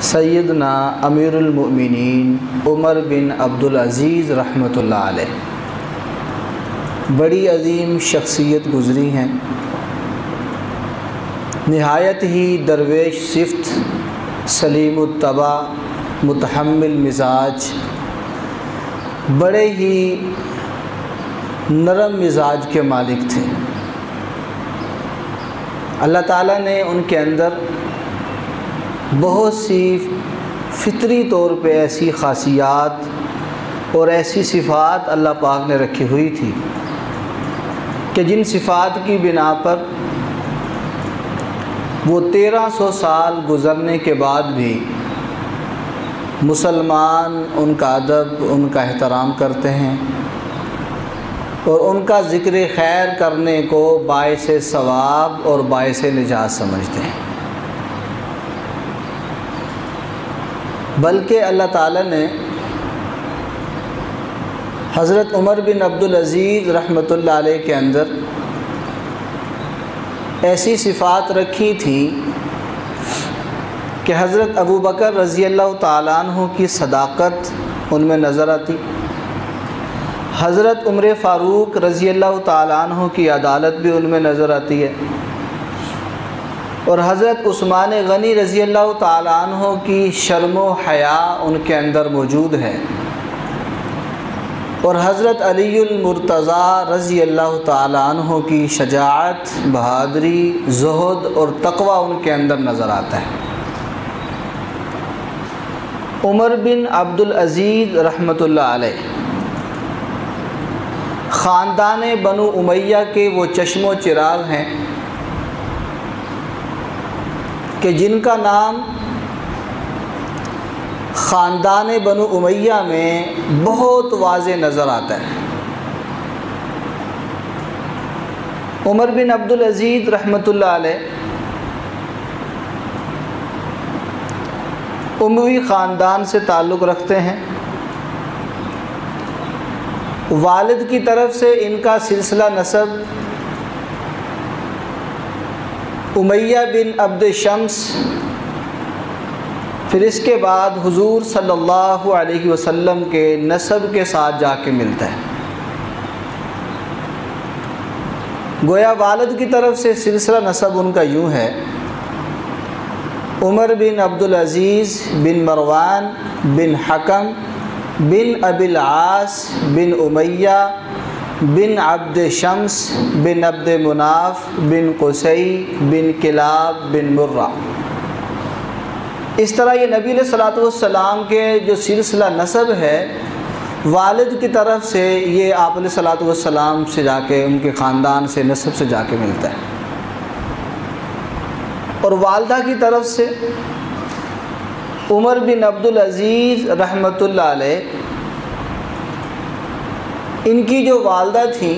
سیدنا امیر المؤمنین عمر بن عبدالعزیز رحمۃ اللہ علیہ بڑی عظیم شخصیت گزری ہیں، نہایت ہی درویش صفت، سلیم الطبع، متحمل مزاج، بڑے ہی نرم مزاج کے مالک تھے۔ اللہ تعالیٰ نے ان کے اندر بہت سی فطری طور پہ ایسی خاصیات اور ایسی صفات اللہ پاک نے رکھی ہوئی تھی کہ جن صفات کی بنا پر وہ 1300 سال گزرنے کے بعد بھی مسلمان ان کا ادب، ان کا احترام کرتے ہیں اور ان کا ذکر خیر کرنے کو باعث ثواب اور باعث نجات سمجھتے ہیں۔ بلکہ اللہ تعالیٰ نے حضرت عمر بن عبدالعزیز رحمۃ اللہ علیہ کے اندر ایسی صفات رکھی تھیں کہ حضرت ابو بکر رضی اللہ تعالیٰ عنہ کی صداقت ان میں نظر آتی، حضرت عمر فاروق رضی اللہ تعالیٰ عنہ کی عدالت بھی ان میں نظر آتی ہے، اور حضرت عثمان غنی رضی اللہ تعالیٰ عنہ کی شرم و حیا ان کے اندر موجود ہے، اور حضرت علی المرتضیٰ رضی اللہ تعالیٰ عنہ کی شجاعت، بہادری، زہد اور تقوی ان کے اندر نظر آتا ہے۔ عمر بن عبدالعزیز رحمۃ اللہ علیہ خاندان بنو امیہ کے وہ چشم و چراغ ہیں کہ جن کا نام خاندان بنو امیہ میں بہت واضح نظر آتا ہے۔ عمر بن عبدالعزیز رحمۃ اللہ علیہ اموی خاندان سے تعلق رکھتے ہیں۔ والد کی طرف سے ان کا سلسلہ نسب امیہ بن عبد شمس، پھر اس کے بعد حضور صلی اللہ علیہ وسلم کے نسب کے ساتھ جا کے ملتا ہے۔ گویا والد کی طرف سے سلسلہ نسب ان کا یوں ہے: عمر بن عبدالعزیز بن مروان بن حکم بن ابی العاص بن امیہ بن عبد شمس بن عبد مناف بن قصی بن کلاب بن مرہ۔ اس طرح یہ نبی علیہ الصلوۃ والسلام کے جو سلسلہ نسب ہے، والد کی طرف سے یہ آپ علیہ الصلوۃ والسلام سے جا کے ان کے خاندان سے نسب سے جا کے ملتا ہے، اور والدہ کی طرف سے عمر بن عبدالعزیز رحمۃ اللہ علیہ، ان کی جو والدہ تھیں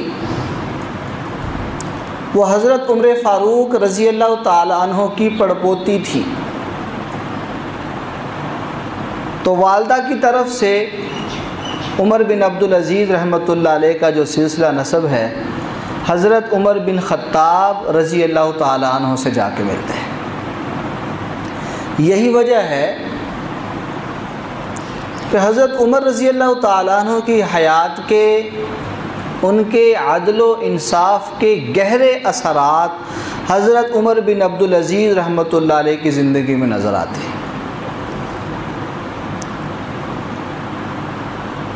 وہ حضرت عمر فاروق رضی اللہ تعالی عنہ کی پڑپوتی تھی، تو والدہ کی طرف سے عمر بن عبدالعزیز رحمۃ اللہ علیہ کا جو سلسلہ نسب ہے حضرت عمر بن خطاب رضی اللہ تعالی عنہ سے جا کے ملتے ہیں۔ یہی وجہ ہے کہ حضرت عمر رضی اللہ تعالیٰ عنہ کی حیات کے، ان کے عدل و انصاف کے گہرے اثرات حضرت عمر بن عبدالعزیز رحمۃ اللہ علیہ کی زندگی میں نظر آتے ہیں،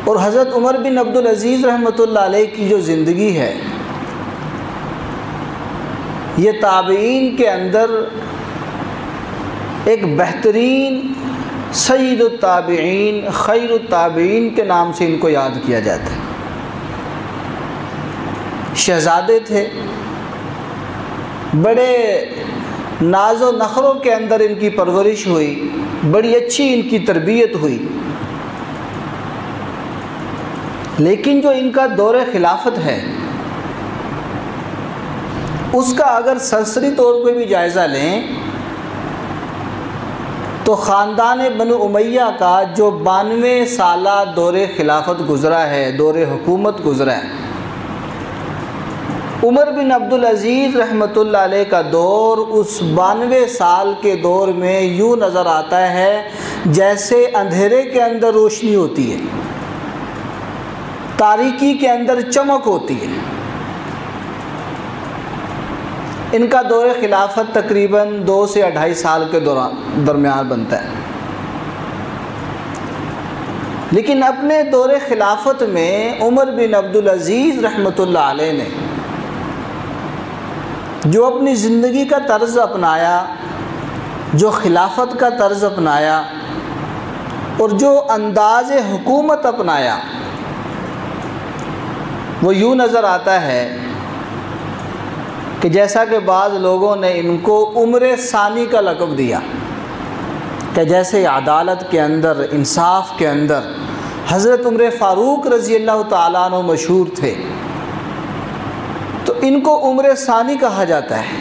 اور حضرت عمر بن عبدالعزیز رحمۃ اللہ علیہ کی جو زندگی ہے یہ تابعین کے اندر ایک بہترین سید التابعین، خیر التابعین کے نام سے ان کو یاد کیا جاتا ہے۔ شہزادے تھے، بڑے ناز و نخروں کے اندر ان کی پرورش ہوئی، بڑی اچھی ان کی تربیت ہوئی، لیکن جو ان کا دور خلافت ہے اس کا اگر سرسری طور پہ بھی جائزہ لیں تو خاندان بنو امیہ کا جو 92 سالہ دور خلافت گزرا ہے، دور حکومت گزرا ہے، عمر بن عبدالعزیز رحمۃ اللہ علیہ کا دور اس 92 سال کے دور میں یوں نظر آتا ہے جیسے اندھیرے کے اندر روشنی ہوتی ہے، تاریکی کے اندر چمک ہوتی ہے۔ ان کا دور خلافت تقریباً 2 سے 2.5 سال کے درمیان بنتا ہے، لیکن اپنے دور خلافت میں عمر بن عبدالعزیز رحمۃ اللہ علیہ نے جو اپنی زندگی کا طرز اپنایا، جو خلافت کا طرز اپنایا اور جو انداز حکومت اپنایا، وہ یوں نظر آتا ہے کہ جیسا کہ بعض لوگوں نے ان کو عمر ثانی کا لقب دیا، کہ جیسے عدالت کے اندر، انصاف کے اندر حضرت عمر فاروق رضی اللہ تعالیٰ عنہ مشہور تھے، تو ان کو عمر ثانی کہا جاتا ہے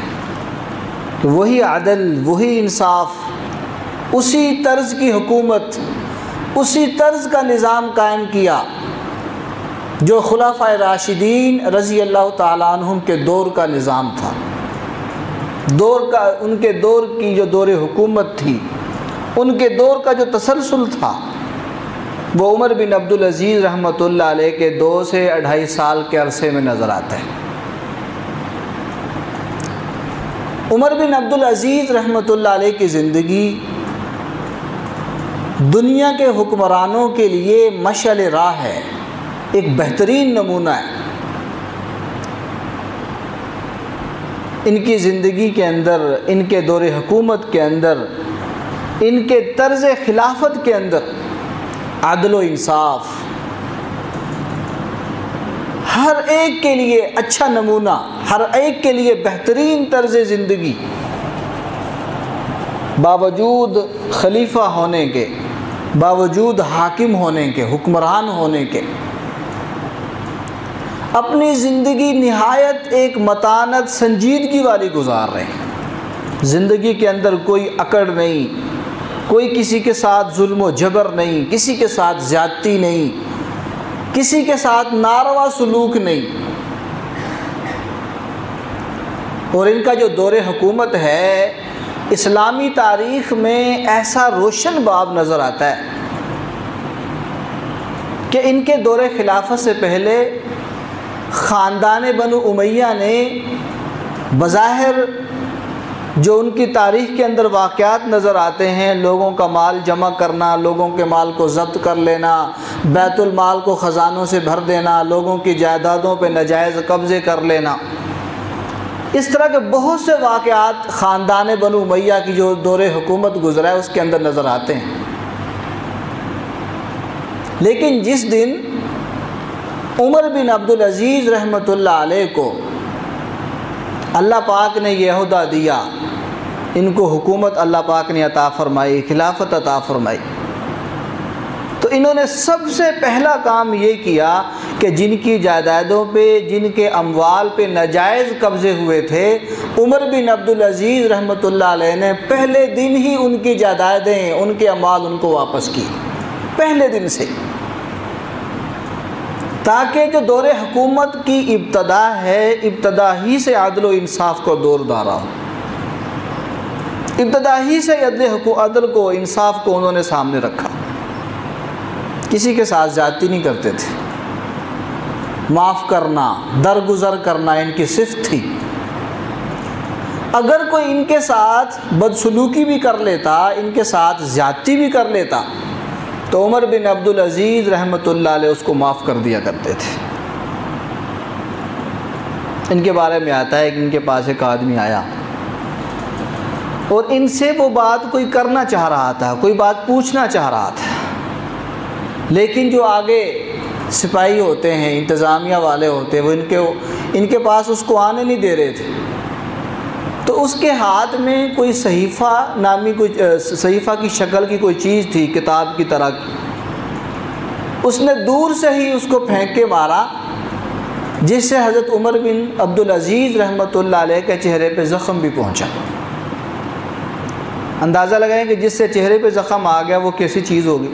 کہ وہی عدل، وہی انصاف، اسی طرز کی حکومت، اسی طرز کا نظام قائم کیا جو خلفائے راشدین رضی اللہ تعالیٰ عنہم کے دور کا نظام تھا، ان کے دور کی جو دور حکومت تھی، ان کے دور کا جو تسلسل تھا، وہ عمر بن عبدالعزیز رحمۃ اللہ علیہ کے 2 سے 2.5 سال کے عرصے میں نظر آتا ہے۔ عمر بن عبدالعزیز رحمۃ اللہ علیہ کی زندگی دنیا کے حکمرانوں کے لیے مشعل راہ ہے، ایک بہترین نمونہ ہے۔ ان کی زندگی کے اندر، ان کے دور حکومت کے اندر، ان کے طرز خلافت کے اندر عدل و انصاف، ہر ایک کے لیے اچھا نمونہ، ہر ایک کے لیے بہترین طرز زندگی، باوجود خلیفہ ہونے کے، باوجود حاکم ہونے کے، حکمران ہونے کے، اپنی زندگی نہایت ایک متانت، سنجیدگی والی گزار رہے ہیں۔ زندگی کے اندر کوئی اکڑ نہیں، کوئی کسی کے ساتھ ظلم و جبر نہیں، کسی کے ساتھ زیادتی نہیں، کسی کے ساتھ ناروا سلوک نہیں۔ اور ان کا جو دور حکومت ہے، اسلامی تاریخ میں ایسا روشن باب نظر آتا ہے کہ ان کے دور خلافت سے پہلے خاندان بنو امیہ نے بظاہر جو ان کی تاریخ کے اندر واقعات نظر آتے ہیں، لوگوں کا مال جمع کرنا، لوگوں کے مال کو ضبط کر لینا، بیت المال کو خزانوں سے بھر دینا، لوگوں کی جائیدادوں پہ ناجائز قبضے کر لینا، اس طرح کے بہت سے واقعات خاندان بنو امیہ کی جو دور حکومت گزرا ہے اس کے اندر نظر آتے ہیں۔ لیکن جس دن عمر بن عبدالعزیز رحمۃ اللہ علیہ کو اللہ پاک نے یہ عہدہ دیا، ان کو حکومت اللہ پاک نے عطا فرمائی، خلافت عطا فرمائی، تو انہوں نے سب سے پہلا کام یہ کیا کہ جن کی جائیدادوں پہ، جن کے اموال پہ ناجائز قبضے ہوئے تھے، عمر بن عبدالعزیز رحمۃ اللہ علیہ نے پہلے دن ہی ان کی جائیدادیں، ان کے اموال ان کو واپس کی، پہلے دن سے، تاکہ جو دور حکومت کی ابتدا ہے، ابتدا ہی سے عدل و انصاف کو دور دارا ہو، ابتدا ہی سے عدل کو، انصاف کو انہوں نے سامنے رکھا، کسی کے ساتھ زیادتی نہیں کرتے تھے، معاف کرنا، درگزر کرنا ان کی صفت تھی۔ اگر کوئی ان کے ساتھ بدسلوکی بھی کر لیتا، ان کے ساتھ زیادتی بھی کر لیتا، تو عمر بن عبدالعزیز رحمۃ اللہ علیہ اس کو معاف کر دیا کرتے تھے۔ ان کے بارے میں آتا ہے کہ ان کے پاس ایک آدمی آیا اور ان سے وہ بات کوئی کرنا چاہ رہا تھا، کوئی بات پوچھنا چاہ رہا تھا، لیکن جو آگے سپاہی ہوتے ہیں، انتظامیہ والے ہوتے ہیں، وہ ان کے پاس اس کو آنے نہیں دے رہے تھے، تو اس کے ہاتھ میں کوئی صحیفہ نامی، کوئی صحیفہ کی شکل کی کوئی چیز تھی، کتاب کی طرح کی، اس نے دور سے ہی اس کو پھینک کے مارا، جس سے حضرت عمر بن عبدالعزیز رحمۃ اللہ علیہ کے چہرے پہ زخم بھی پہنچا۔ اندازہ لگائیں کہ جس سے چہرے پہ زخم آ گیا وہ کیسی چیز ہوگی،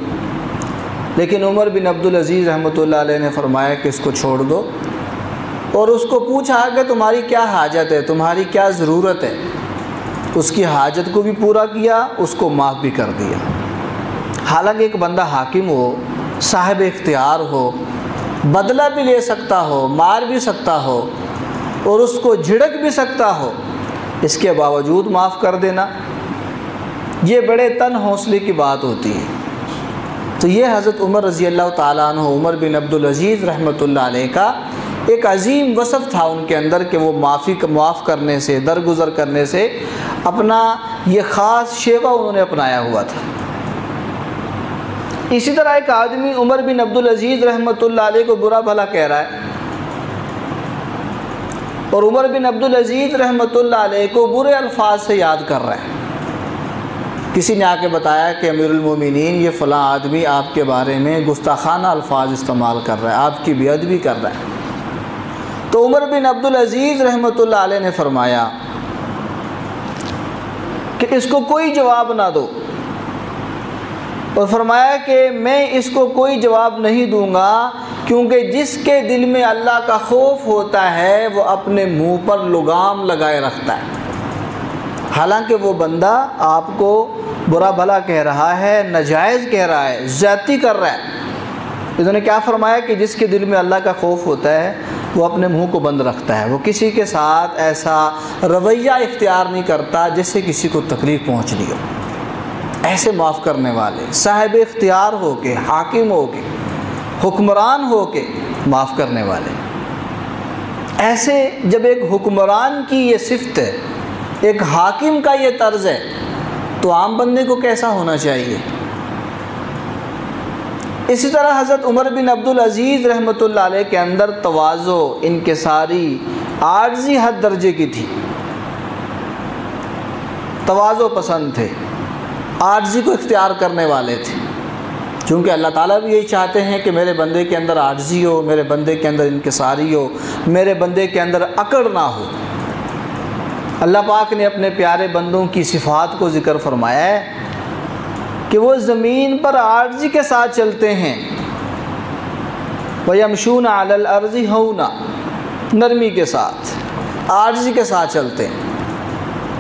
لیکن عمر بن عبدالعزیز رحمۃ اللہ علیہ نے فرمایا کہ اس کو چھوڑ دو، اور اس کو پوچھا کہ تمہاری کیا حاجت ہے، تمہاری کیا ضرورت ہے، اس کی حاجت کو بھی پورا کیا، اس کو معاف بھی کر دیا۔ حالانکہ ایک بندہ حاکم ہو، صاحب اختیار ہو، بدلہ بھی لے سکتا ہو، مار بھی سکتا ہو اور اس کو جھڑک بھی سکتا ہو، اس کے باوجود معاف کر دینا، یہ بڑے تن حوصلے کی بات ہوتی ہے۔ تو یہ حضرت عمر رضی اللہ تعالیٰ عنہ، عمر بن عبدالعزیز رحمۃ اللہ علیہ کا ایک عظیم وصف تھا ان کے اندر کہ وہ معاف کرنے سے، درگزر کرنے سے اپنا یہ خاص شیوہ انہوں نے اپنایا ہوا تھا۔ اسی طرح ایک آدمی عمر بن عبدالعزیز رحمۃ اللہ علیہ کو برا بھلا کہہ رہا ہے، اور عمر بن عبدالعزیز رحمۃ اللہ علیہ کو برے الفاظ سے یاد کر رہا ہے۔ کسی نے آ کے بتایا کہ امیر المومنین یہ فلاں آدمی آپ کے بارے میں گستاخانہ الفاظ استعمال کر رہا ہے، آپ کی بے ادبی کر رہا ہے۔ تو عمر بن عبدالعزیز رحمۃ اللہ علیہ نے فرمایا کہ اس کو کوئی جواب نہ دو، اور فرمایا کہ میں اس کو کوئی جواب نہیں دوں گا، کیونکہ جس کے دل میں اللہ کا خوف ہوتا ہے وہ اپنے منہ پر لگام لگائے رکھتا ہے۔ حالانکہ وہ بندہ آپ کو برا بھلا کہہ رہا ہے، ناجائز کہہ رہا ہے، زیادتی کر رہا ہے۔ انہوں نے کیا فرمایا کہ جس کے دل میں اللہ کا خوف ہوتا ہے وہ اپنے منہ کو بند رکھتا ہے، وہ کسی کے ساتھ ایسا رویہ اختیار نہیں کرتا جس سے کسی کو تکلیف پہنچنی ہو۔ ایسے معاف کرنے والے، صاحب اختیار ہو کے، حاکم ہو کے، حکمران ہو کے معاف کرنے والے، ایسے جب ایک حکمران کی یہ صفت ہے، ایک حاکم کا یہ طرز ہے، تو عام بندے کو کیسا ہونا چاہیے؟ اسی طرح حضرت عمر بن عبدالعزیز رحمۃ اللہ علیہ کے اندر تواضع، انکساری، عاجزی حد درجے کی تھی۔ تواضع پسند تھے، عاجزی کو اختیار کرنے والے تھے، چونکہ اللہ تعالیٰ بھی یہی چاہتے ہیں کہ میرے بندے کے اندر عاجزی ہو، میرے بندے کے اندر انکساری ہو، میرے بندے کے اندر اکڑ نہ ہو۔ اللہ پاک نے اپنے پیارے بندوں کی صفات کو ذکر فرمایا ہے کہ وہ زمین پر عاجزی کے ساتھ چلتے ہیں، وَيَمْشُونَ عَلَى الْأَرْضِ هَوْنًا، نرمی کے ساتھ، عاجزی کے ساتھ چلتے ہیں۔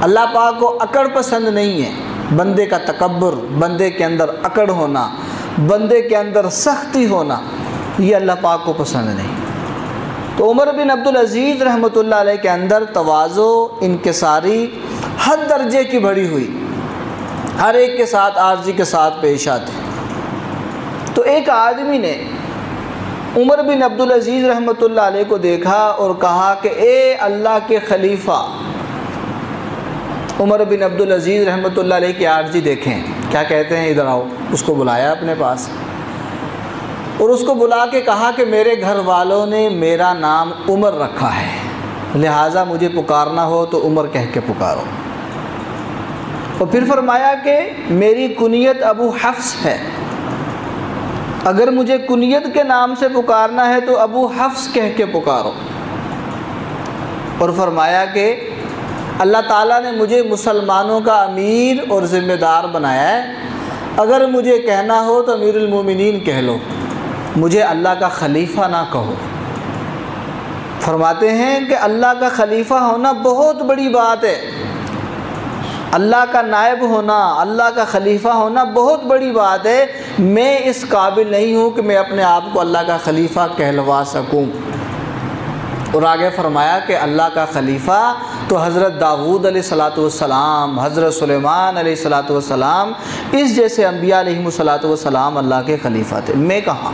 اللہ پاک کو اکڑ پسند نہیں ہے، بندے کا تکبر، بندے کے اندر اکڑ ہونا، بندے کے اندر سختی ہونا، یہ اللہ پاک کو پسند نہیں۔ تو عمر بن عبدالعزیز رحمۃ اللہ علیہ کے اندر تواضع، انکساری حد درجے کی بڑھی ہوئی، ہر ایک کے ساتھ عاجزی کے ساتھ پیش آتے۔ تو ایک آدمی نے عمر بن عبدالعزیز رحمۃ اللہ علیہ کو دیکھا اور کہا کہ اے اللہ کے خلیفہ۔ عمر بن عبدالعزیز رحمۃ اللہ علیہ کی عاجزی دیکھیں، کیا کہتے ہیں، ادھر آؤ۔ اس کو بلایا اپنے پاس اور اس کو بلا کے کہا کہ میرے گھر والوں نے میرا نام عمر رکھا ہے، لہٰذا مجھے پکارنا ہو تو عمر کہہ کے پکارو۔ اور پھر فرمایا کہ میری کنیت ابو حفص ہے، اگر مجھے کنیت کے نام سے پکارنا ہے تو ابو حفص کہہ کے پکارو۔ اور فرمایا کہ اللہ تعالیٰ نے مجھے مسلمانوں کا امیر اور ذمہ دار بنایا ہے، اگر مجھے کہنا ہو تو امیر المومنین کہہ لو، مجھے اللہ کا خلیفہ نہ کہو۔ فرماتے ہیں کہ اللہ کا خلیفہ ہونا بہت بڑی بات ہے، اللہ کا نائب ہونا، اللہ کا خلیفہ ہونا بہت بڑی بات ہے۔ میں اس قابل نہیں ہوں کہ میں اپنے آپ کو اللہ کا خلیفہ کہلوا سکوں۔ اور آگے فرمایا کہ اللہ کا خلیفہ تو حضرت داؤد علیہ الصلاۃ والسلام، حضرت سلیمان علیہ الصلاۃ والسلام، اس جیسے انبیاء علیہ الصلاۃ والسلام اللہ کے خلیفہ تھے، میں کہاں؟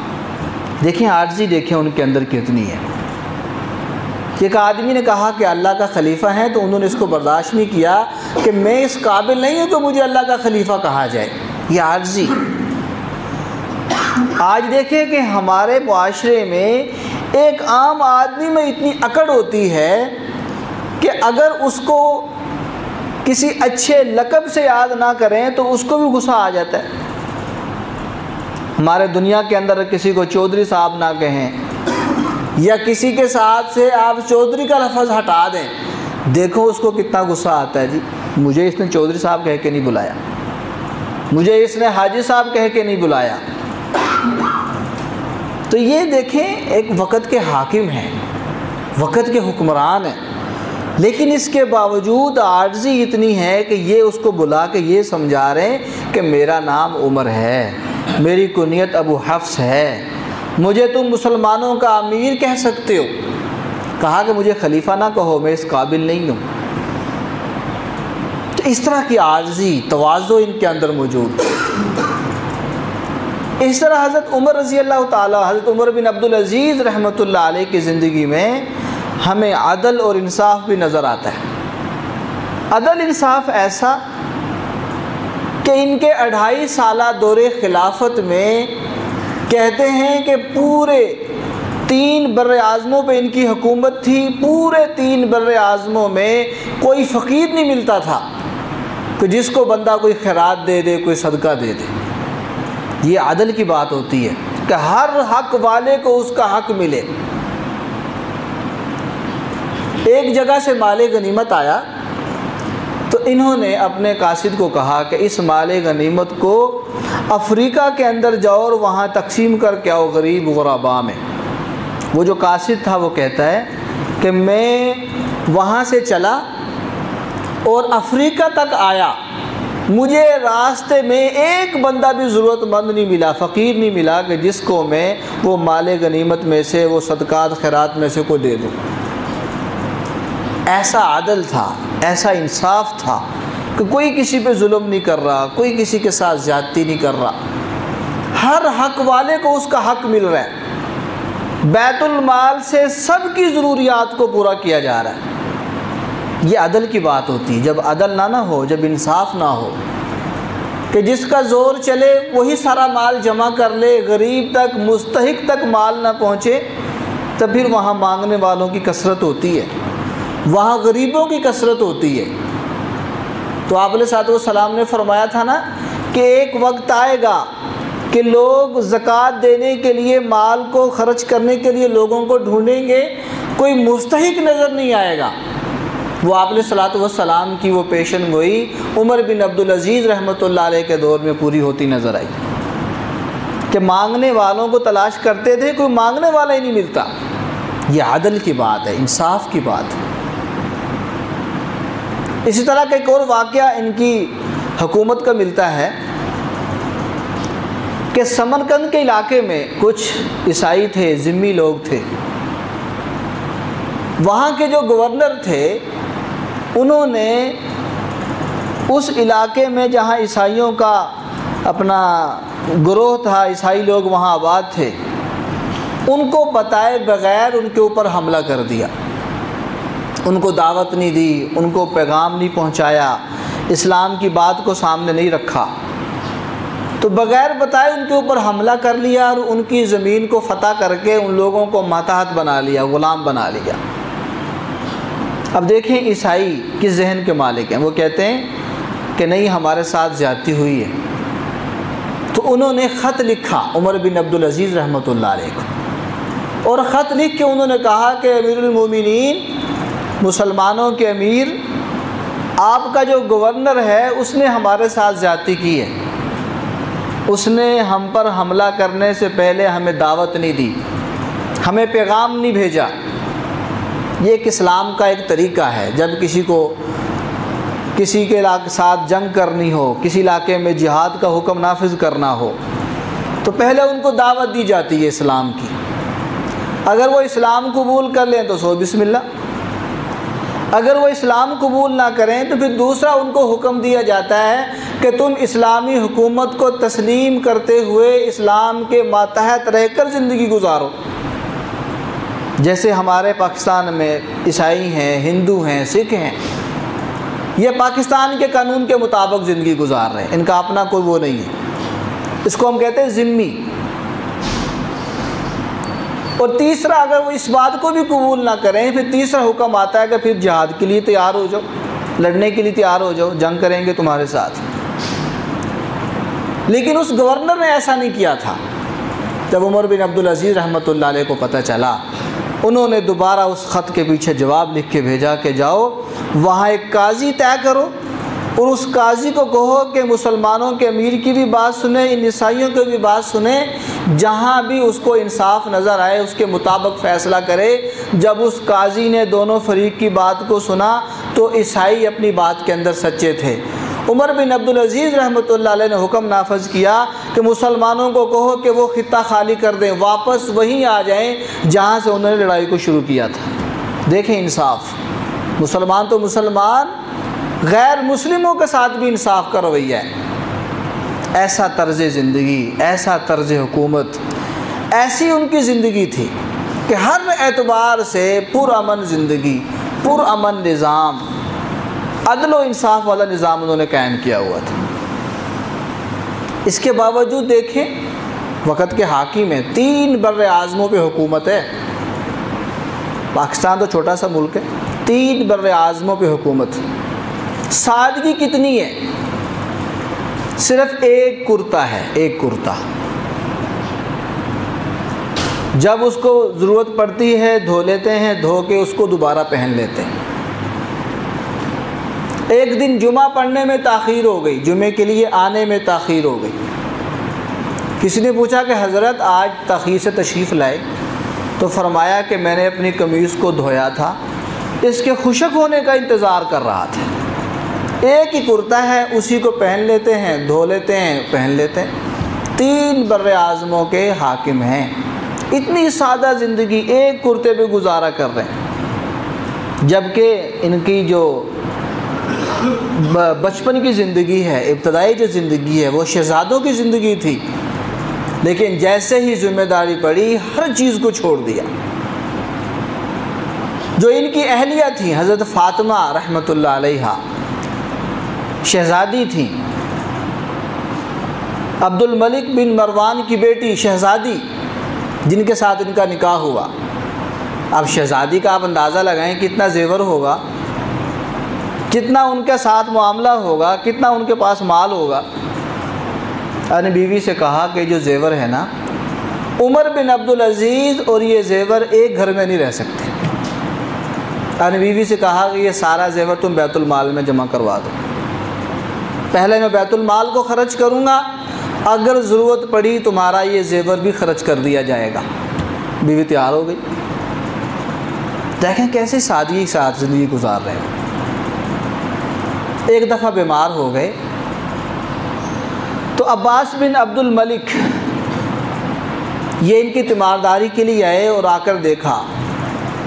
دیکھیں عاجزی، دیکھیں ان کے اندر کتنی ہے۔ ایک آدمی نے کہا کہ اللہ کا خلیفہ ہے تو انہوں نے اس کو برداشت نہیں کیا کہ میں اس قابل نہیں ہوں کہ مجھے اللہ کا خلیفہ کہا جائے، یہ عاجزی۔ آج دیکھیں کہ ہمارے معاشرے میں ایک عام آدمی میں اتنی اکڑ ہوتی ہے کہ اگر اس کو کسی اچھے لقب سے یاد نہ کریں تو اس کو بھی غصہ آ جاتا ہے۔ ہمارے دنیا کے اندر کسی کو چودھری صاحب نہ کہیں، یا کسی کے ساتھ سے آپ چودھری کا لفظ ہٹا دیں، دیکھو اس کو کتنا غصہ آتا ہے۔ جی مجھے اس نے چودھری صاحب کہہ کے نہیں بلایا، مجھے اس نے حاجی صاحب کہہ کے نہیں بلایا۔ تو یہ دیکھیں ایک وقت کے حاکم ہیں، وقت کے حکمران ہیں، لیکن اس کے باوجود عاجزی اتنی ہے کہ یہ اس کو بلا کے یہ سمجھا رہے ہیں کہ میرا نام عمر ہے، میری کنیت ابو حفص ہے، مجھے تم مسلمانوں کا امیر کہہ سکتے ہو۔ کہا کہ مجھے خلیفہ نہ کہو، میں اس قابل نہیں ہوں۔ تو اس طرح کی عاجزی، تواضع ان کے اندر موجود ہے۔ اس طرح حضرت عمر رضی اللہ تعالیٰ، حضرت عمر بن عبدالعزیز رحمۃ اللہ علیہ کی زندگی میں ہمیں عدل اور انصاف بھی نظر آتا ہے۔ عدل انصاف ایسا کہ ان کے 2.5 سالہ دور خلافت میں کہتے ہیں کہ پورے 3 بر اعظموں پہ ان کی حکومت تھی، پورے 3 بر اعظموں میں کوئی فقیر نہیں ملتا تھا کہ جس کو بندہ کوئی خیرات دے دے، کوئی صدقہ دے دے۔ یہ عدل کی بات ہوتی ہے کہ ہر حق والے کو اس کا حق ملے۔ ایک جگہ سے مال غنیمت آیا تو انہوں نے اپنے قاصد کو کہا کہ اس مال غنیمت کو افریقہ کے اندر جاؤ اور وہاں تقسیم کر کے آؤ غریب غرباء میں۔ وہ جو قاصد تھا وہ کہتا ہے کہ میں وہاں سے چلا اور افریقہ تک آیا، مجھے راستے میں ایک بندہ بھی ضرورت مند نہیں ملا، فقیر نہیں ملا کہ جس کو میں وہ مال غنیمت میں سے، وہ صدقات خیرات میں سے کو دے دوں۔ ایسا عدل تھا، ایسا انصاف تھا کہ کوئی کسی پہ ظلم نہیں کر رہا، کوئی کسی کے ساتھ زیادتی نہیں کر رہا، ہر حق والے کو اس کا حق مل رہا ہے، بیت المال سے سب کی ضروریات کو پورا کیا جا رہا ہے۔ یہ عدل کی بات ہوتی ہے۔ جب عدل نہ ہو، جب انصاف نہ ہو کہ جس کا زور چلے وہی سارا مال جمع کر لے، غریب تک، مستحق تک مال نہ پہنچے، تب پھر وہاں مانگنے والوں کی کثرت ہوتی ہے، وہاں غریبوں کی کثرت ہوتی ہے۔ تو آپ علیہ الصلوۃ والسلام نے فرمایا تھا نا کہ ایک وقت آئے گا کہ لوگ زکوٰۃ دینے کے لیے، مال کو خرچ کرنے کے لیے لوگوں کو ڈھونڈیں گے، کوئی مستحق نظر نہیں آئے گا۔ وہ آپ علیہ الصلوۃ والسلام کی وہ پیشن گوئی عمر بن عبدالعزیز رحمۃ اللہ علیہ کے دور میں پوری ہوتی نظر آئی کہ مانگنے والوں کو تلاش کرتے تھے، کوئی مانگنے والا ہی نہیں ملتا۔ یہ عدل کی بات ہے، انصاف کی بات ہے۔ اسی طرح کا ایک اور واقعہ ان کی حکومت کا ملتا ہے کہ سمرقند کے علاقے میں کچھ عیسائی تھے، ذمی لوگ تھے۔ وہاں کے جو گورنر تھے انہوں نے اس علاقے میں جہاں عیسائیوں کا اپنا گروہ تھا، عیسائی لوگ وہاں آباد تھے، ان کو بتائے بغیر ان کے اوپر حملہ کر دیا، ان کو دعوت نہیں دی، ان کو پیغام نہیں پہنچایا، اسلام کی بات کو سامنے نہیں رکھا، تو بغیر بتائے ان کے اوپر حملہ کر لیا اور ان کی زمین کو فتح کر کے ان لوگوں کو ماتحت بنا لیا، غلام بنا لیا۔ اب دیکھیں عیسائی کس ذہن کے مالک ہیں، وہ کہتے ہیں کہ نہیں ہمارے ساتھ زیادتی ہوئی ہے۔ تو انہوں نے خط لکھا عمر بن عبدالعزیز رحمۃ اللہ علیہ کو، اور خط لکھ کے انہوں نے کہا کہ امیر المومنین، مسلمانوں کے امیر، آپ کا جو گورنر ہے اس نے ہمارے ساتھ زیادتی کی ہے، اس نے ہم پر حملہ کرنے سے پہلے ہمیں دعوت نہیں دی، ہمیں پیغام نہیں بھیجا۔ یہ ایک اسلام کا ایک طریقہ ہے، جب کسی کو کسی کے ساتھ جنگ کرنی ہو، کسی علاقے میں جہاد کا حکم نافذ کرنا ہو، تو پہلے ان کو دعوت دی جاتی ہے اسلام کی۔ اگر وہ اسلام قبول کر لیں تو سو بسم اللہ، اگر وہ اسلام قبول نہ کریں تو پھر دوسرا ان کو حکم دیا جاتا ہے کہ تم اسلامی حکومت کو تسلیم کرتے ہوئے اسلام کے ماتحت رہ کر زندگی گزارو۔ جیسے ہمارے پاکستان میں عیسائی ہیں، ہندو ہیں، سکھ ہیں، یہ پاکستان کے قانون کے مطابق زندگی گزار رہے ہیں، ان کا اپنا کوئی وہ نہیں ہے، اس کو ہم کہتے ہیں ذمی۔ اور تیسرا، اگر وہ اس بات کو بھی قبول نہ کریں پھر تیسرا حکم آتا ہے کہ پھر جہاد کے لیے تیار ہو جاؤ، لڑنے کے لیے تیار ہو جاؤ، جنگ کریں گے تمہارے ساتھ۔ لیکن اس گورنر نے ایسا نہیں کیا تھا۔ جب عمر بن عبدالعزیز رحمۃ اللہ علیہ کو پتہ چلا، انہوں نے دوبارہ اس خط کے پیچھے جواب لکھ کے بھیجا کہ جاؤ وہاں ایک قاضی طے کرو اور اس قاضی کو کہو کہ مسلمانوں کے امیر کی بھی بات سنے، ان عیسائیوں کی بھی بات سنے، جہاں بھی اس کو انصاف نظر آئے اس کے مطابق فیصلہ کرے۔ جب اس قاضی نے دونوں فریق کی بات کو سنا تو عیسائی اپنی بات کے اندر سچے تھے۔ عمر بن عبدالعزیز رحمۃ اللہ علیہ نے حکم نافذ کیا کہ مسلمانوں کو کہو کہ وہ خطہ خالی کر دیں، واپس وہیں آ جائیں جہاں سے انہوں نے لڑائی کو شروع کیا تھا۔ دیکھیں انصاف، مسلمان تو مسلمان، غیر مسلموں کے ساتھ بھی انصاف کا رویہ ہے۔ ایسا طرز زندگی، ایسا طرز حکومت، ایسی ان کی زندگی تھی کہ ہر اعتبار سے پرامن زندگی، پرامن نظام، عدل و انصاف والا نظام انہوں نے قائم کیا ہوا تھا۔ اس کے باوجود دیکھیں وقت کے حاکم ہیں، 3 بر اعظموں پہ حکومت ہے۔ پاکستان تو چھوٹا سا ملک ہے، 3 بر اعظموں پہ حکومت۔ سادگی کتنی ہے، صرف ایک کرتا ہے، ایک کرتا، جب اس کو ضرورت پڑتی ہے دھو لیتے ہیں، دھو کے اس کو دوبارہ پہن لیتے ہیں۔ ایک دن جمعہ پڑھنے میں تاخیر ہو گئی، جمعے کے لیے آنے میں تاخیر ہو گئی۔ کسی نے پوچھا کہ حضرت آج تاخیر سے تشریف لائے؟ تو فرمایا کہ میں نے اپنی قمیض کو دھویا تھا، اس کے خشک ہونے کا انتظار کر رہا تھا۔ ایک ہی کرتا ہے، اسی کو پہن لیتے ہیں، دھو لیتے ہیں، پہن لیتے ہیں۔ 3 بر اعظموں کے حاکم ہیں، اتنی سادہ زندگی ایک کرتے پہ گزارا کر رہے ہیں، جبکہ ان کی جو بچپن کی زندگی ہے، ابتدائی جو زندگی ہے وہ شہزادوں کی زندگی تھی، لیکن جیسے ہی ذمہ داری پڑی ہر چیز کو چھوڑ دیا۔ جو ان کی اہلیہ تھیں، حضرت فاطمہ رحمۃ اللہ علیہا شہزادی تھیں، عبد الملک بن مروان کی بیٹی شہزادی جن کے ساتھ ان کا نکاح ہوا۔ اب شہزادی کا آپ اندازہ لگائیں کتنا زیور ہوگا، کتنا ان کے ساتھ معاملہ ہوگا، کتنا ان کے پاس مال ہوگا۔ نے بیوی سے کہا کہ جو زیور ہے نا، عمر بن عبدالعزیز اور یہ زیور ایک گھر میں نہیں رہ سکتے۔ نے بیوی سے کہا کہ یہ سارا زیور تم بیت المال میں جمع کروا دو، پہلے میں بیت المال کو خرچ کروں گا، اگر ضرورت پڑی تمہارا یہ زیور بھی خرچ کر دیا جائے گا۔ بیوی تیار ہو گئی۔ دیکھیں کیسے سادگی کے ساتھ زندگی گزار رہے ہیں۔ ایک دفعہ بیمار ہو گئے تو عباس بن عبد الملک یہ ان کی تیمارداری کے لیے آئے اور آ کر دیکھا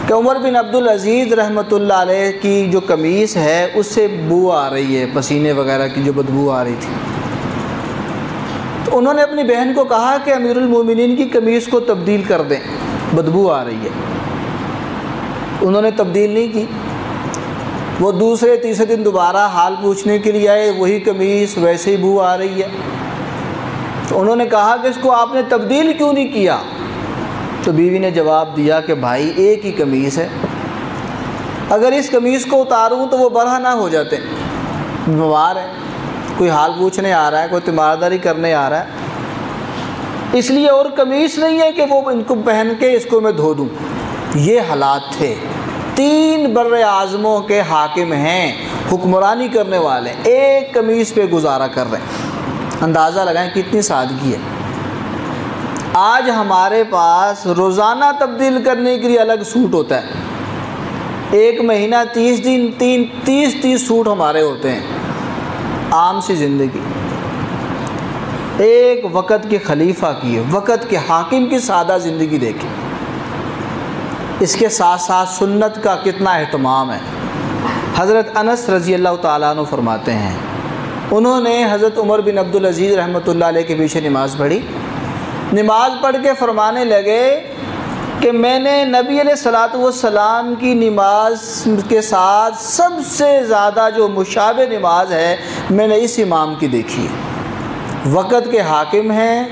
کہ عمر بن عبدالعزیز رحمۃ اللہ علیہ کی جو قمیص ہے اس سے بو آ رہی ہے، پسینے وغیرہ کی جو بدبو آ رہی تھی۔ تو انہوں نے اپنی بہن کو کہا کہ امیر المومنین کی قمیص کو تبدیل کر دیں، بدبو آ رہی ہے۔ انہوں نے تبدیل نہیں کی۔ وہ دوسرے تیسرے دن دوبارہ حال پوچھنے کے لیے آئے، وہی قمیص ویسے ہی بو آ رہی ہے۔ تو انہوں نے کہا کہ اس کو آپ نے تبدیل کیوں نہیں کیا؟ تو بیوی نے جواب دیا کہ بھائی ایک ہی قمیص ہے، اگر اس قمیص کو اتاروں تو وہ برہنہ نہ ہو جاتے، بیمار ہے، کوئی حال پوچھنے آ رہا ہے، کوئی تیمارداری کرنے آ رہا ہے، اس لیے اور قمیص نہیں ہے کہ وہ ان کو پہن کے اس کو میں دھو دوں۔ یہ حالات تھے۔ 3 بر اعظموں کے حاکم ہیں، حکمرانی کرنے والے، ایک قمیص پہ گزارا کر رہے ہیں۔ اندازہ لگائیں کتنی سادگی ہے۔ آج ہمارے پاس روزانہ تبدیل کرنے کے لیے الگ سوٹ ہوتا ہے، ایک مہینہ 30 دن 30 سوٹ ہمارے ہوتے ہیں۔ عام سی زندگی، ایک وقت کے خلیفہ کی، وقت کے حاکم کی سادہ زندگی دیکھیں۔ اس کے ساتھ ساتھ سنت کا کتنا اہتمام ہے۔ حضرت انس رضی اللہ تعالیٰ عنہ فرماتے ہیں، انہوں نے حضرت عمر بن عبدالعزیز رحمۃ اللہ علیہ کے پیچھے نماز پڑھی، نماز پڑھ کے فرمانے لگے کہ میں نے نبی علیہ الصلوۃ والسلام کی نماز کے ساتھ سب سے زیادہ جو مشابہ نماز ہے میں نے اس امام کی دیکھی ہے۔ وقت کے حاکم ہیں،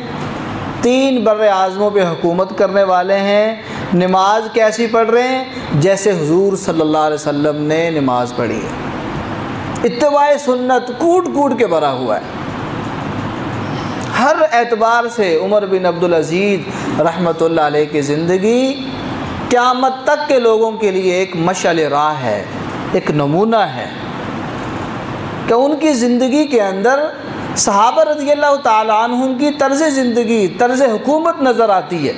3 بر اعظموں پہ حکومت کرنے والے ہیں، نماز کیسی پڑھ رہے ہیں؟ جیسے حضور صلی اللہ علیہ وسلم نے نماز پڑھی ہے۔ اتباع سنت کوٹ کوٹ کے بھرا ہوا ہے۔ ہر اعتبار سے عمر بن عبدالعزیز رحمۃ اللہ علیہ کی زندگی قیامت تک کے لوگوں کے لیے ایک مشعل راہ ہے، ایک نمونہ ہے۔ کہ ان کی زندگی کے اندر صحابہ رضی اللہ تعالیٰ عنہم کی طرز زندگی، طرز حکومت نظر آتی ہے۔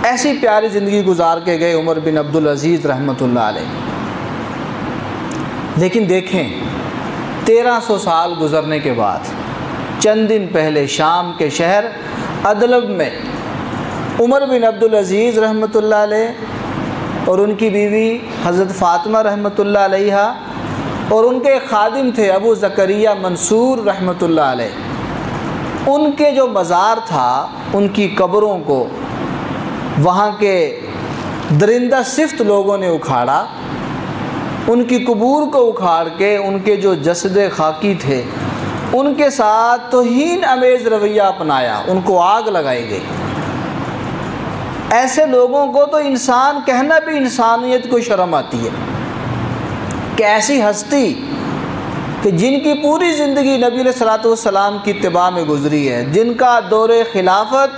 ایسی پیاری زندگی گزار کے گئے عمر بن عبدالعزیز رحمۃ اللہ علیہ۔ لیکن دیکھیں 1300 سال گزرنے کے بعد چند دن پہلے شام کے شہر ادلب میں عمر بن عبدالعزیز رحمۃ اللہ علیہ اور ان کی بیوی حضرت فاطمہ رحمۃ اللہ علیہ اور ان کے خادم تھے ابو زکریہ منصور رحمۃ اللہ علیہ، ان کے جو مزار تھا ان کی قبروں کو وہاں کے درندہ صفت لوگوں نے اکھاڑا، ان کی قبور کو اکھاڑ کے ان کے جو جسد خاکی تھے ان کے ساتھ توہین امیز رویہ اپنایا، ان کو آگ لگائی گئی۔ ایسے لوگوں کو تو انسان کہنا بھی انسانیت کو شرم آتی ہے کہ ایسی ہستی کہ جن کی پوری زندگی نبی علیہ الصلوۃ والسلام کی اتباع میں گزری ہے، جن کا دور خلافت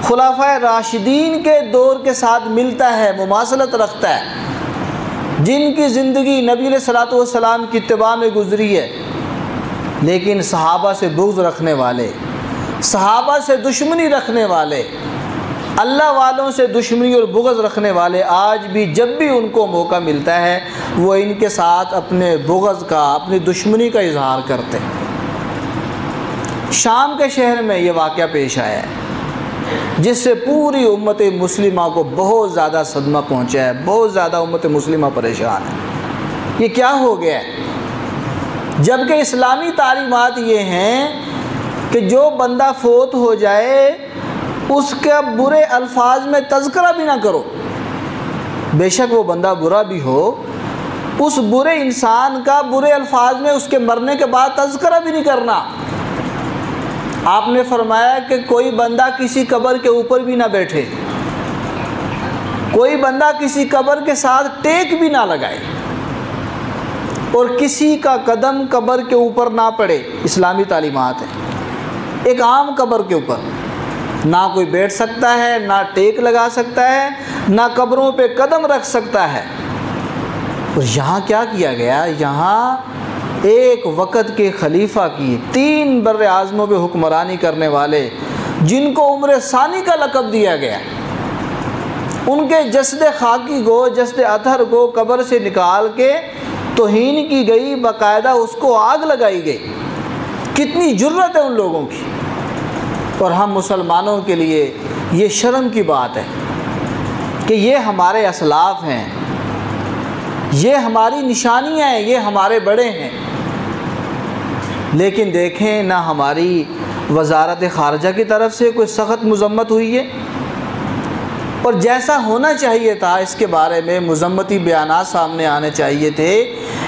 خلفائے راشدین کے دور کے ساتھ ملتا ہے، مماثلت رکھتا ہے، جن کی زندگی نبی علیہ الصلوۃ والسلام کی اتباع میں گزری ہے، لیکن صحابہ سے بغض رکھنے والے، صحابہ سے دشمنی رکھنے والے، اللہ والوں سے دشمنی اور بغض رکھنے والے آج بھی جب بھی ان کو موقع ملتا ہے وہ ان کے ساتھ اپنے بغض کا، اپنی دشمنی کا اظہار کرتے ہیں۔ شام کے شہر میں یہ واقعہ پیش آیا ہے جس سے پوری امت مسلمہ کو بہت زیادہ صدمہ پہنچا ہے، بہت زیادہ امت مسلمہ پریشان ہے۔ یہ کیا ہو گیا ہے؟ جبکہ اسلامی تعلیمات یہ ہیں کہ جو بندہ فوت ہو جائے اس کا برے الفاظ میں تذکرہ بھی نہ کرو، بے شک وہ بندہ برا بھی ہو، اس برے انسان کا برے الفاظ میں اس کے مرنے کے بعد تذکرہ بھی نہیں کرنا۔ آپ نے فرمایا کہ کوئی بندہ کسی قبر کے اوپر بھی نہ بیٹھے، کوئی بندہ کسی قبر کے ساتھ ٹیک بھی نہ لگائے، اور کسی کا قدم قبر کے اوپر نہ پڑے۔ اسلامی تعلیمات ہے، ایک عام قبر کے اوپر نہ کوئی بیٹھ سکتا ہے، نہ ٹیک لگا سکتا ہے، نہ قبروں پہ قدم رکھ سکتا ہے۔ اور یہاں کیا کیا گیا؟ یہاں ایک وقت کے خلیفہ کی 3 بر اعظموں پہ حکمرانی کرنے والے جن کو عمر ثانی کا لقب دیا گیا، ان کے جسد خاکی کو، جسد اطہر کو قبر سے نکال کے توہین کی گئی، باقاعدہ اس کو آگ لگائی گئی۔ کتنی جرأت ہے ان لوگوں کی! اور ہم مسلمانوں کے لیے یہ شرم کی بات ہے کہ یہ ہمارے اسلاف ہیں، یہ ہماری نشانیاں ہیں، یہ ہمارے بڑے ہیں، لیکن دیکھیں نہ ہماری وزارت خارجہ کی طرف سے کوئی سخت مذمت ہوئی ہے، اور جیسا ہونا چاہیے تھا اس کے بارے میں مذمتی بیانات سامنے آنے چاہیے تھے،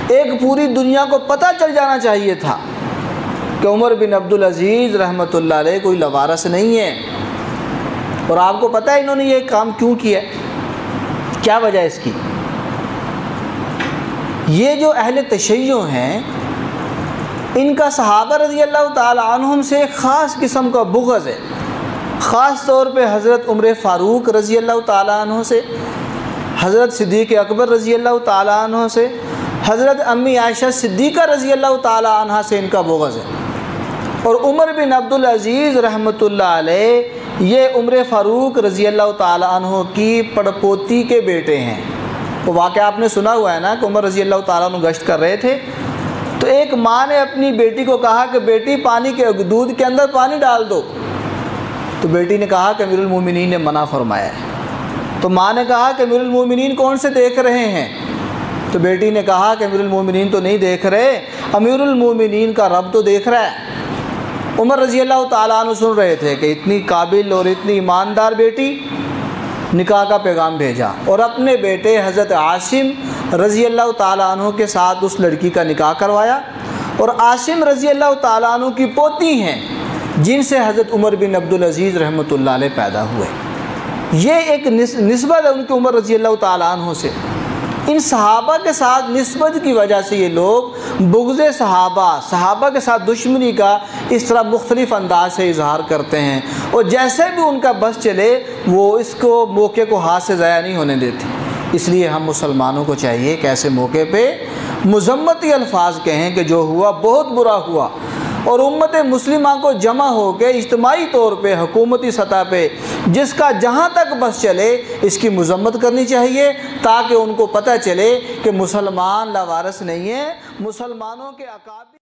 ایک پوری دنیا کو پتہ چل جانا چاہیے تھا کہ عمر بن عبدالعزیز رحمۃ اللہ علیہ کوئی لوارث نہیں ہے۔ اور آپ کو پتہ ہے انہوں نے یہ کام کیوں کیا، کیا وجہ اس کی؟ یہ جو اہل تشیع ہیں ان کا صحابہ رضی اللہ تعالی عنہم سے ایک خاص قسم کا بغض ہے، خاص طور پہ حضرت عمر فاروق رضی اللہ تعالی عنہ سے، حضرت صدیق اکبر رضی اللہ تعالی عنہ سے، حضرت امی عائشہ صدیقہ رضی اللہ تعالی عنہ سے ان کا بغض ہے۔ اور عمر بن عبدالعزیز رحمۃ اللہ علیہ یہ عمر فاروق رضی اللہ تعالی عنہ کی پڑپوتی کے بیٹے ہیں۔ وہ واقعہ آپ نے سنا ہوا ہے نا کہ عمر رضی اللہ تعالیٰ عنہ گشت کر رہے تھے تو ایک ماں نے اپنی بیٹی کو کہا کہ بیٹی پانی کے دودھ کے اندر پانی ڈال دو، تو بیٹی نے کہا کہ امیر المومنین نے منع فرمایا ہے۔ تو ماں نے کہا کہ امیر المومنین کون سے دیکھ رہے ہیں؟ تو بیٹی نے کہا کہ امیر المومنین تو نہیں دیکھ رہے، امیر المومنین کا رب تو دیکھ رہا ہے۔ عمر رضی اللہ تعالیٰ عنہ سن رہے تھے کہ اتنی قابل اور اتنی ایماندار بیٹی، نکاح کا پیغام بھیجا اور اپنے بیٹے حضرت عاصم رضی اللہ تعالیٰ عنہ کے ساتھ اس لڑکی کا نکاح کروایا، اور عاصم رضی اللہ تعالیٰ عنہ کی پوتی ہیں جن سے حضرت عمر بن عبدالعزیز رحمۃ اللہ علیہ پیدا ہوئے۔ یہ ایک نسبت ہے ان کی عمر رضی اللہ تعالیٰ عنہ سے۔ ان صحابہ کے ساتھ نسبت کی وجہ سے یہ لوگ بغض صحابہ کے ساتھ دشمنی کا اس طرح مختلف انداز سے اظہار کرتے ہیں، اور جیسے بھی ان کا بس چلے وہ اس کو موقع کو ہاتھ سے ضائع نہیں ہونے دیتے۔ اس لیے ہم مسلمانوں کو چاہیے کہ ایسے موقع پہ مذمتی الفاظ کہیں کہ جو ہوا بہت برا ہوا، اور امت مسلمہ کو جمع ہو کے اجتماعی طور پہ حکومتی سطح پہ جس کا جہاں تک بس چلے اس کی مذمت کرنی چاہیے، تاکہ ان کو پتہ چلے کہ مسلمان لاوارث نہیں ہیں، مسلمانوں کے اکابر